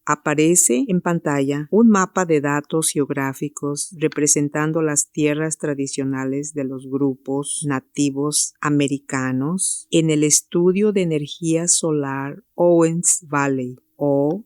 Aparece en pantalla un mapa de datos geográficos representando las tierras tradicionales de los grupos nativos americanos en el estudio de energía solar Owens Valley, OVSES,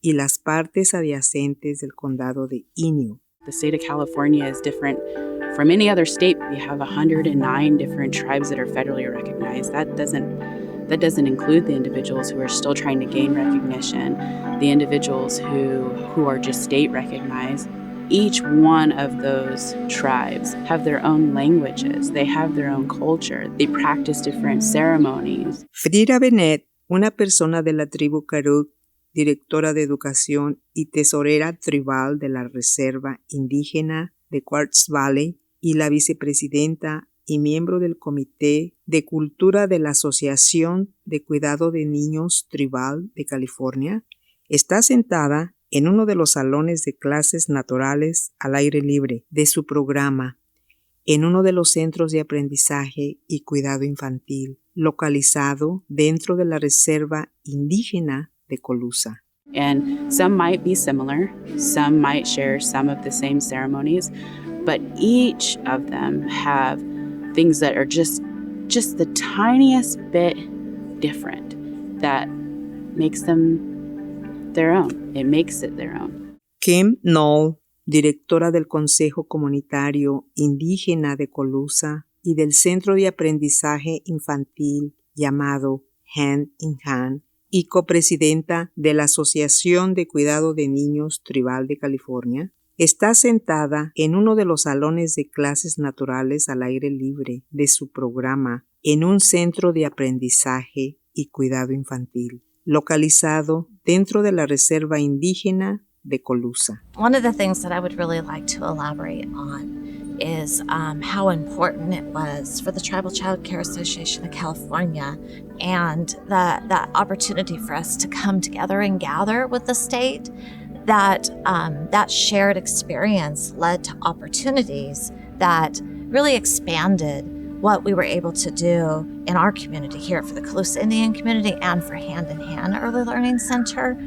y las partes adyacentes del condado de Inyo. The state of California is different from any other state. We have 109 different tribes that are federally recognized. That doesn't include the individuals who are still trying to gain recognition, the individuals who are just state recognized. Each one of those tribes have their own languages, they have their own culture, they practice different ceremonies. Frida Bennett, una persona de la tribu Karuk, directora de educación y tesorera tribal de la Reserva Indígena de Quartz Valley, y la vicepresidenta y miembro del Comité de Cultura de la Asociación de Cuidado de Niños Tribal de California, está sentada en uno de los salones de clases naturales al aire libre de su programa, en uno de los centros de aprendizaje y cuidado infantil, localizado dentro de la Reserva Indígena de Colusa. And some might be similar, some might share some of the same ceremonies, but each of them have things that are just the tiniest bit different that makes them their own. It makes it their own. Kim Knoll, directora del Consejo Comunitario Indígena de Colusa y del Centro de Aprendizaje Infantil llamado Hand in Hand, y copresidenta de la Asociación de Cuidado de Niños Tribal de California, está sentada en uno de los salones de clases naturales al aire libre de su programa en un centro de aprendizaje y cuidado infantil, localizado dentro de la Reserva Indígena de Colusa. One of the things that I would really like to elaborate on is how important it was for the Tribal Child Care Association of California and the opportunity for us to come together and gather with the state. That shared experience led to opportunities that really expanded what we were able to do in our community here for the Colusa Indian community and for Hand in Hand Early Learning Center.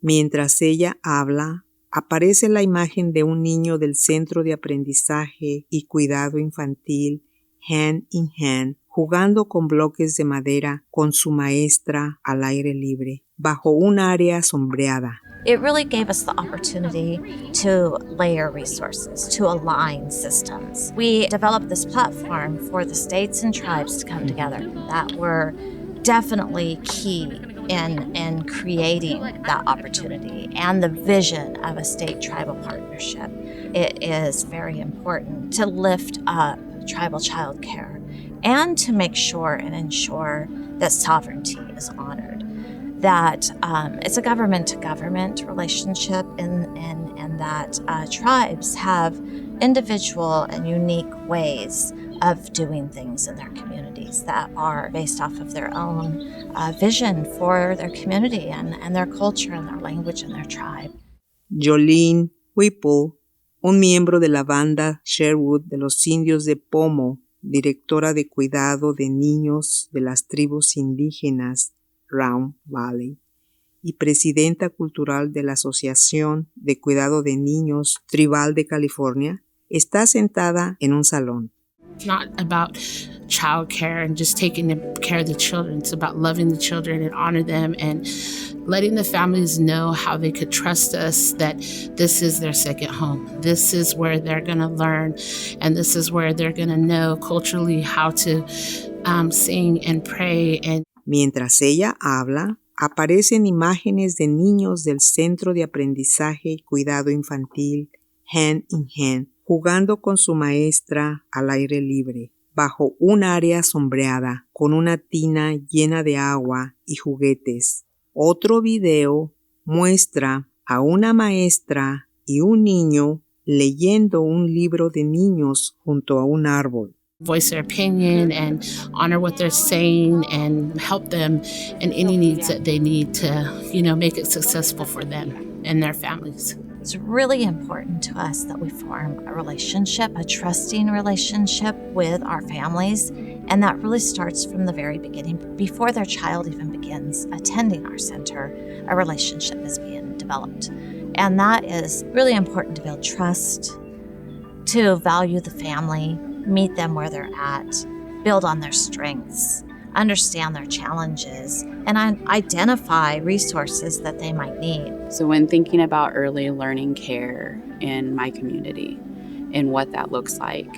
Mientras ella habla, aparece la imagen de un niño del Centro de Aprendizaje y Cuidado Infantil Hand in Hand, jugando con bloques de madera con su maestra al aire libre, bajo un área sombreada. It really gave us the opportunity to layer resources, to align systems. We developed this platform for the states and tribes to come together that were definitely key in creating that opportunity and the vision of a state-tribal partnership. It is very important to lift up tribal child care and to make sure and ensure that sovereignty is honored. That it's a government-to-government relationship and that tribes have individual and unique ways of doing things in their communities that are based off of their own vision for their community and their culture and their language and their tribe. Jolene Whipple, un miembro de la banda Sherwood de los indios de Pomo, directora de cuidado de niños de las tribus indígenas Round Valley y presidenta cultural de la Asociación de Cuidado de Niños Tribal de California, está sentada en un salón. It's not about child care and just taking care of the children. It's about loving the children and honor them and letting the families know how they could trust us, that this is their second home. This is where they're going to learn, and this is where they're going to know culturally how to sing and pray. And mientras ella habla, aparecen imágenes de niños del Centro de Aprendizaje y Cuidado Infantil Hand in Hand, jugando con su maestra al aire libre, bajo un área sombreada, con una tina llena de agua y juguetes. Otro video muestra a una maestra y un niño leyendo un libro de niños junto a un árbol. Voice their opinion and honor what they're saying and help them in any needs that they need to, make it successful for them and their families. It's really important to us that we form a relationship, a trusting relationship with our families And that really starts from the very beginning. Before their child even begins attending our center, a relationship is being developed. And that is really important to build trust, to value the family, meet them where they're at, build on their strengths, understand their challenges, and identify resources that they might need. So when thinking about early learning care in my community and what that looks like,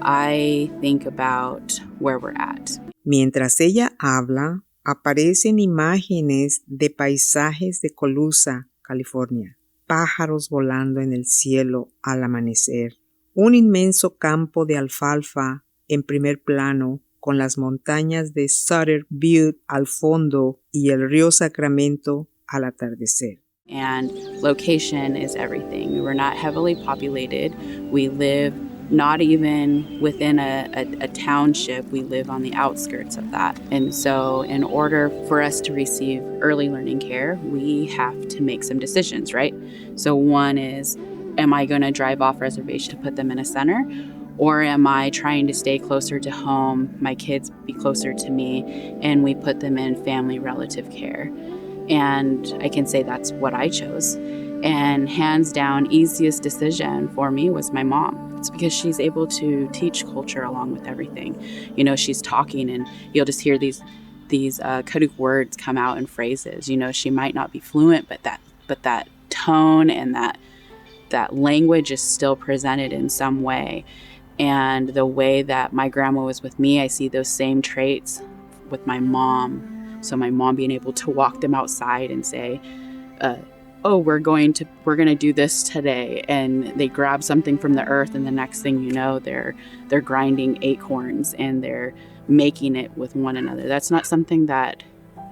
I think about where we're at. Mientras ella habla, aparecen imágenes de paisajes de Colusa, California. Pájaros volando en el cielo al amanecer. Un inmenso campo de alfalfa en primer plano, con las montañas de Sutter Butte al fondo y el río Sacramento al atardecer. And location is everything. We're not heavily populated. We live not even within a township. We live on the outskirts of that. And so in order for us to receive early learning care, we have to make some decisions, right? So one is, am I going to drive off reservation to put them in a center? Or am I trying to stay closer to home, my kids be closer to me, and we put them in family relative care? And I can say that's what I chose. And hands down, easiest decision for me was my mom. It's because she's able to teach culture along with everything. You know, she's talking and you'll just hear these Karuk words come out in phrases. You know, she might not be fluent, but that tone and that language is still presented in some way. And the way that my grandma was with me, I see those same traits with my mom. So my mom being able to walk them outside and say, oh, we're going to do this today. And they grab something from the earth, and the next thing you know, they're grinding acorns and they're making it with one another. That's not something that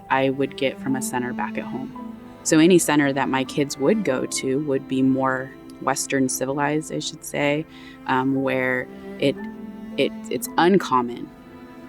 I would get from a center back at home. So any center that my kids would go to would be more Western civilized, I should say, where it's uncommon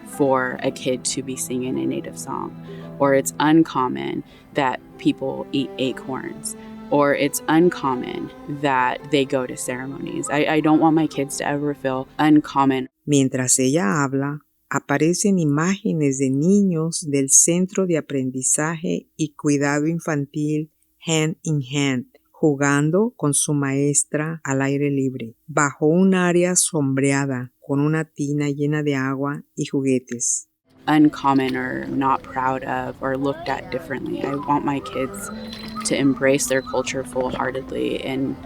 for a kid to be singing a native song, or it's uncommon that people eat acorns, or it's uncommon that they go to ceremonies. I don't want my kids to ever feel uncommon. Mientras ella habla, aparecen imágenes de niños del Centro de Aprendizaje y Cuidado Infantil Hand in Hand, jugando con su maestra al aire libre, bajo un área sombreada, con una tina llena de agua y juguetes. Uncommon or not proud of or looked at differently. I want my kids to embrace their culture full-heartedly and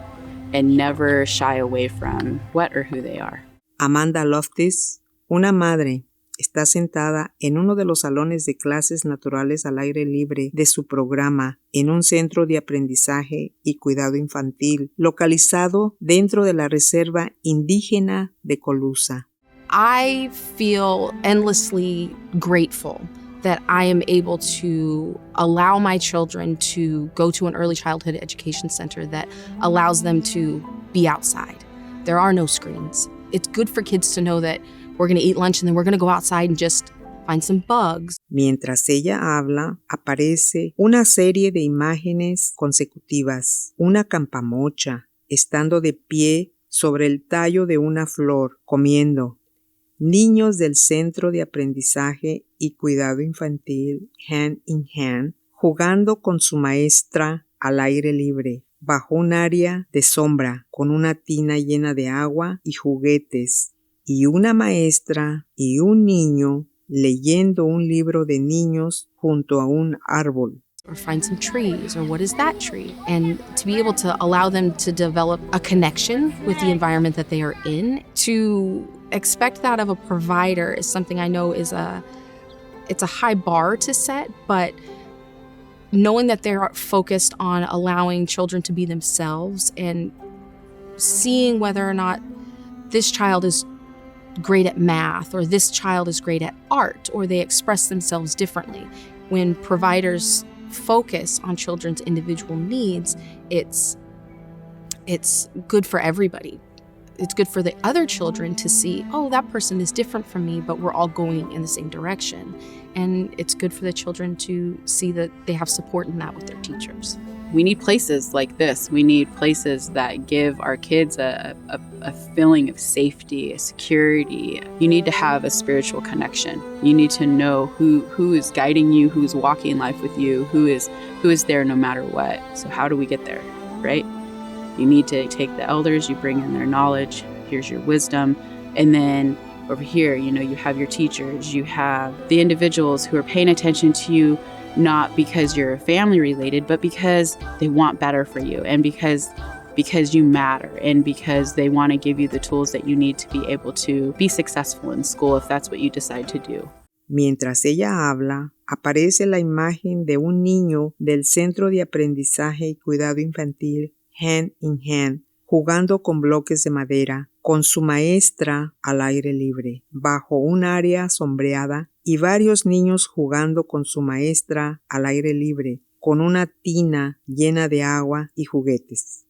never shy away from what or who they are. Amanda Loftis, una madre, está sentada en uno de los salones de clases naturales al aire libre de su programa en un centro de aprendizaje y cuidado infantil localizado dentro de la Reserva Indígena de Colusa. I feel endlessly grateful that I am able to allow my children to go to an early childhood education center that allows them to be outside. There are no screens. It's good for kids to know that we're going to eat lunch and then we're going to go outside and just find some bugs. Mientras ella habla, aparece una serie de imágenes consecutivas. Una campamocha, estando de pie sobre el tallo de una flor, comiendo. Niños del Centro de Aprendizaje y Cuidado Infantil Hand in Hand, jugando con su maestra al aire libre, bajo un área de sombra, con una tina llena de agua y juguetes, y una maestra y un niño leyendo un libro de niños junto a un árbol. Or find some trees, or what is that tree? And to be able to allow them to develop a connection with the environment that they are in. To expect that of a provider is something I know it's a high bar to set, but knowing that they're focused on allowing children to be themselves and seeing whether or not this child is great at math or this child is great at art or they express themselves differently. When providers focus on children's individual needs, it's good for everybody. It's good for the other children to see, oh, that person is different from me, but we're all going in the same direction. And it's good for the children to see that they have support in that with their teachers. We need places like this. We need places that give our kids a feeling of safety, a security. You need to have a spiritual connection. You need to know who is guiding you, who's walking life with you, who is there no matter what. So how do we get there, right? You need to take the elders, you bring in their knowledge, here's your wisdom, and then over here, you have your teachers, you have the individuals who are paying attention to you, not because you're family related, but because they want better for you, and because you matter, and because they want to give you the tools that you need to be able to be successful in school if that's what you decide to do. Mientras ella habla, aparece la imagen de un niño del Centro de Aprendizaje y Cuidado Infantil Hand in Hand, jugando con bloques de madera, con su maestra al aire libre, bajo un área sombreada, y varios niños jugando con su maestra al aire libre, con una tina llena de agua y juguetes.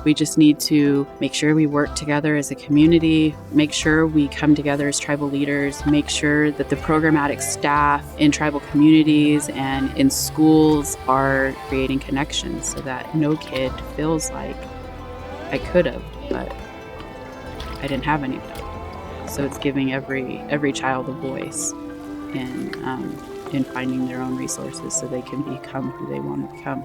We just need to make sure we work together as a community, make sure we come together as tribal leaders, make sure that the programmatic staff in tribal communities and in schools are creating connections so that no kid feels like I could have, but I didn't have any of that. So it's giving every child a voice in finding their own resources so they can become who they want to become.